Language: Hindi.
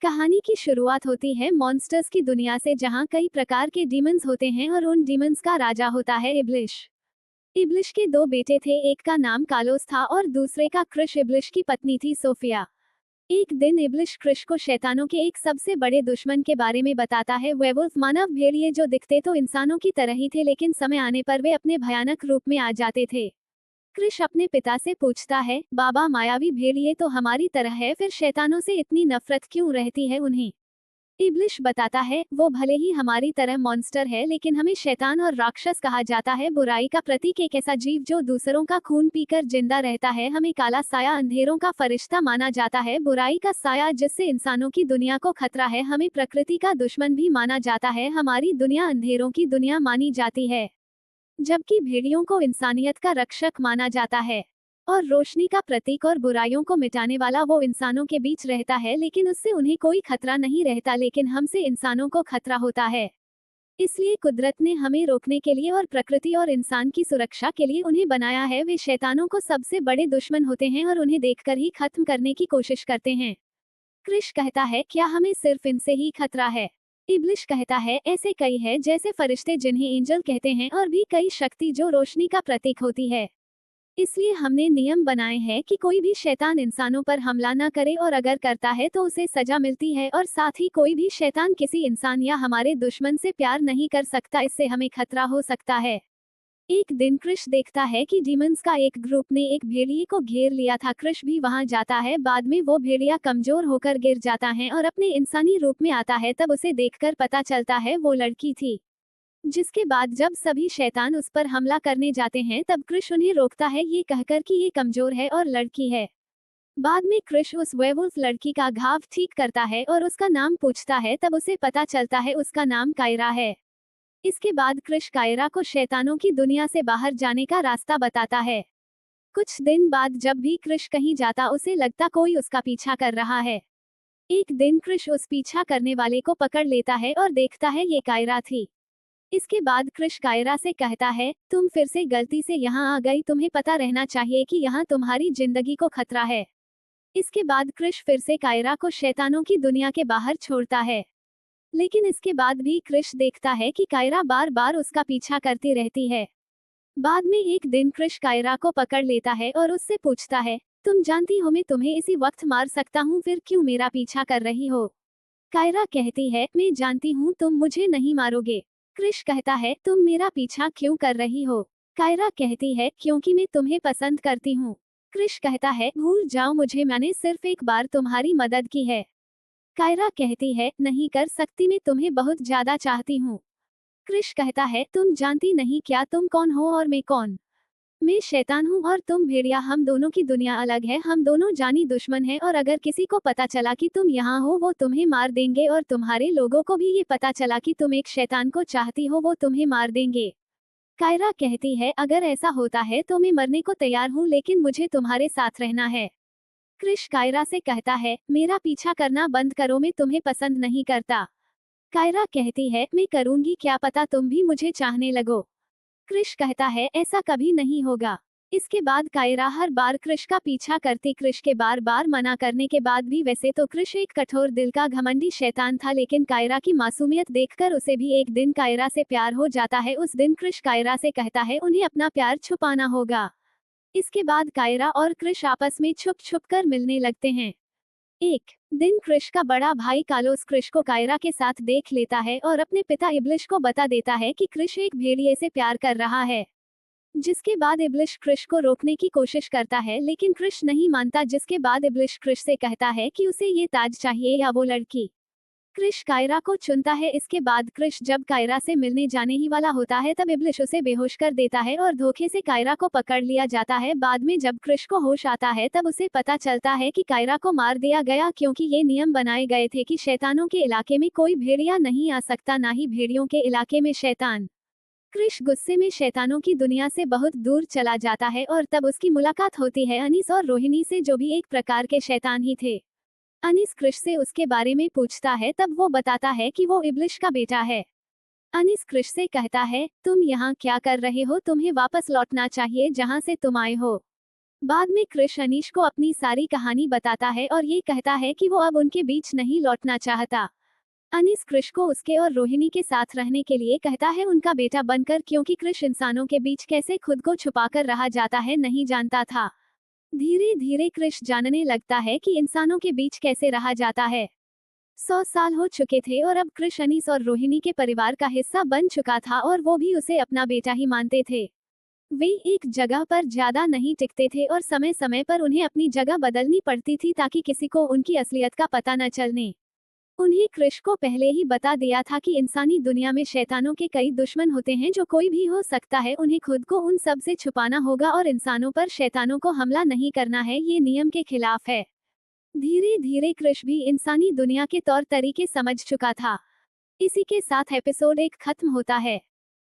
कहानी की शुरुआत होती है मॉन्स्टर्स की दुनिया से, जहां कई प्रकार के डीमंस होते हैं और उन डीमंस का राजा होता है इब्लिश। इब्लिश के दो बेटे थे, एक का नाम कालोस था और दूसरे का कृश। इब्लिश की पत्नी थी सोफिया। एक दिन इब्लिश कृश को शैतानों के एक सबसे बड़े दुश्मन के बारे में बताता है, वेवुल्फ मानव भेड़िए जो दिखते तो इंसानों की तरह ही थे, लेकिन समय आने पर वे अपने भयानक रूप में आ जाते थे। कृष अपने पिता से पूछता है, बाबा मायावी भेड़िए तो हमारी तरह है, फिर शैतानों से इतनी नफरत क्यों रहती है उन्हें? इब्लिश बताता है, वो भले ही हमारी तरह मॉन्स्टर है, लेकिन हमें शैतान और राक्षस कहा जाता है। बुराई का प्रतीक एक ऐसा जीव जो दूसरों का खून पीकर जिंदा रहता है। हमें काला साया, अंधेरों का फरिश्ता माना जाता है, बुराई का साया जिससे इंसानों की दुनिया को खतरा है। हमें प्रकृति का दुश्मन भी माना जाता है, हमारी दुनिया अंधेरों की दुनिया मानी जाती है। जबकि भेड़ियों को इंसानियत का रक्षक माना जाता है और रोशनी का प्रतीक और बुराइयों को मिटाने वाला। वो इंसानों के बीच रहता है, लेकिन उससे उन्हें कोई खतरा नहीं रहता, लेकिन हमसे इंसानों को खतरा होता है। इसलिए कुदरत ने हमें रोकने के लिए और प्रकृति और इंसान की सुरक्षा के लिए उन्हें बनाया है। वे शैतानों को सबसे बड़े दुश्मन होते हैं और उन्हें देखकर ही खत्म करने की कोशिश करते हैं। कृष कहता है, क्या हमें सिर्फ इनसे ही खतरा है? इब्लिश कहता है, ऐसे कई है, जैसे फरिश्ते जिन्हें एंजल कहते हैं, और भी कई शक्ति जो रोशनी का प्रतीक होती है। इसलिए हमने नियम बनाए हैं कि कोई भी शैतान इंसानों पर हमला न करे, और अगर करता है तो उसे सजा मिलती है। और साथ ही कोई भी शैतान किसी इंसान या हमारे दुश्मन से प्यार नहीं कर सकता, इससे हमें खतरा हो सकता है। एक दिन कृष देखता है कि डीमंस का एक ग्रुप ने एक भेड़िए को घेर लिया था। कृष भी वहां जाता है। बाद में वो भेड़िया कमजोर होकर गिर जाता है और अपने इंसानी रूप में आता है। तब उसे देखकर पता चलता है वो लड़की थी। जिसके बाद जब सभी शैतान उस पर हमला करने जाते हैं, तब कृष उन्हें रोकता है, ये कहकर कि ये कमजोर है और लड़की है। बाद में कृष उस वेवुल्फ लड़की का घाव ठीक करता है और उसका नाम पूछता है। तब उसे पता चलता है उसका नाम कायरा है। इसके बाद कृष कायरा को शैतानों की दुनिया से बाहर जाने का रास्ता बताता है। कुछ दिन बाद जब भी कृष कहीं जाता, उसे लगता कोई उसका पीछा कर रहा है। एक दिन कृष उस पीछा करने वाले को पकड़ लेता है और देखता है ये कायरा थी। इसके बाद कृष कायरा से कहता है, तुम फिर से गलती से यहाँ आ गई, तुम्हें पता रहना चाहिए कि यहाँ तुम्हारी जिंदगी को खतरा है। इसके बाद कृष फिर से कायरा को शैतानों की दुनिया के बाहर छोड़ता है। लेकिन इसके बाद भी कृष देखता है कि कायरा बार बार उसका पीछा करती रहती है। बाद में एक दिन कृष कायरा को पकड़ लेता है और उससे पूछता है, तुम जानती हो मैं तुम्हें इसी वक्त मार सकता हूँ, फिर क्यों मेरा पीछा कर रही हो? कायरा कहती है, मैं जानती हूँ तुम मुझे नहीं मारोगे। कृष कहता है, तुम मेरा पीछा क्यों कर रही हो? कायरा कहती है, क्योंकि मैं तुम्हें पसंद करती हूँ। कृष कहता है, भूल जाओ मुझे, मैंने सिर्फ एक बार तुम्हारी मदद की है। कायरा कहती है, नहीं कर सकती, मैं तुम्हें बहुत ज्यादा चाहती हूँ। कृष कहता है, तुम जानती नहीं क्या तुम कौन हो और मैं कौन? मैं शैतान हूँ और तुम भेड़िया। हम दोनों की दुनिया अलग है, हम दोनों जानी दुश्मन हैं, और अगर किसी को पता चला कि तुम यहाँ हो, वो तुम्हें मार देंगे, और तुम्हारे लोगों को भी ये पता चला कि तुम एक शैतान को चाहती हो, वो तुम्हें मार देंगे। कायरा कहती है, अगर ऐसा होता है तो मैं मरने को तैयार हूँ, लेकिन मुझे तुम्हारे साथ रहना है। कृष कायरा से कहता है, मेरा पीछा करना बंद करो, मैं तुम्हें पसंद नहीं करता। कायरा कहती है, मैं करूंगी, क्या पता तुम भी मुझे चाहने लगो। कृष कहता है, ऐसा कभी नहीं होगा। इसके बाद कायरा हर बार कृष का पीछा करती। कृष के बार बार मना करने के बाद भी। वैसे तो कृष एक कठोर दिल का घमंडी शैतान था, लेकिन कायरा की मासूमियत देखकर उसे भी एक दिन कायरा से प्यार हो जाता है। उस दिन कृष कायरा से कहता है, उन्हें अपना प्यार छुपाना होगा। इसके बाद कायरा और कृष आपस में छुप छुप कर मिलने लगते हैं। एक दिन कृष का बड़ा भाई कालोस कृष को कायरा के साथ देख लेता है और अपने पिता इब्लिश को बता देता है कि कृष एक भेड़िए से प्यार कर रहा है। जिसके बाद इब्लिश कृष को रोकने की कोशिश करता है, लेकिन कृष नहीं मानता। जिसके बाद इब्लिश कृष से कहता है कि उसे ये ताज चाहिए या वो लड़की। कृष कायरा को चुनता है। इसके बाद कृष जब कायरा से मिलने जाने ही वाला होता है, तब इब्लिश उसे बेहोश कर देता है और धोखे से कायरा को पकड़ लिया जाता है। बाद में जब कृष को होश आता है, तब उसे पता चलता है कि कायरा को मार दिया गया, क्योंकि ये नियम बनाए गए थे कि शैतानों के इलाके में कोई भेड़िया नहीं आ सकता, ना ही भेड़ियों के इलाके में शैतान। कृष गुस्से में शैतानों की दुनिया से बहुत दूर चला जाता है, और तब उसकी मुलाकात होती है अनीस और रोहिणी से, जो भी एक प्रकार के शैतान ही थे। अनीस कृष से उसके बारे में पूछता है, तब वो बताता है कि वो इब्लिश का बेटा है। अनीस कृष से कहता है, तुम यहाँ क्या कर रहे हो? तुम्हें वापस लौटना चाहिए जहाँ से तुम आए हो। बाद में कृष अनीश को अपनी सारी कहानी बताता है और ये कहता है कि वो अब उनके बीच नहीं लौटना चाहता। अनीस कृष को उसके और रोहिणी के साथ रहने के लिए कहता है, उनका बेटा बनकर, क्योंकि कृष इंसानों के बीच कैसे खुद को छुपाकर रहा जाता है नहीं जानता था। धीरे धीरे कृष जानने लगता है कि इंसानों के बीच कैसे रहा जाता है। 100 साल हो चुके थे और अब कृष अनीस और रोहिणी के परिवार का हिस्सा बन चुका था और वो भी उसे अपना बेटा ही मानते थे। वे एक जगह पर ज्यादा नहीं टिकते थे और समय समय पर उन्हें अपनी जगह बदलनी पड़ती थी ताकि किसी को उनकी असलियत का पता न चलने। उन्हें कृष को पहले ही बता दिया था कि इंसानी दुनिया में शैतानों के कई दुश्मन होते हैं, जो कोई भी हो सकता है। उन्हें खुद को उन सब से छुपाना होगा और इंसानों पर शैतानों को हमला नहीं करना है, ये नियम के खिलाफ है। धीरे धीरे कृष भी इंसानी दुनिया के तौर तरीके समझ चुका था। इसी के साथ एपिसोड 1 खत्म होता है।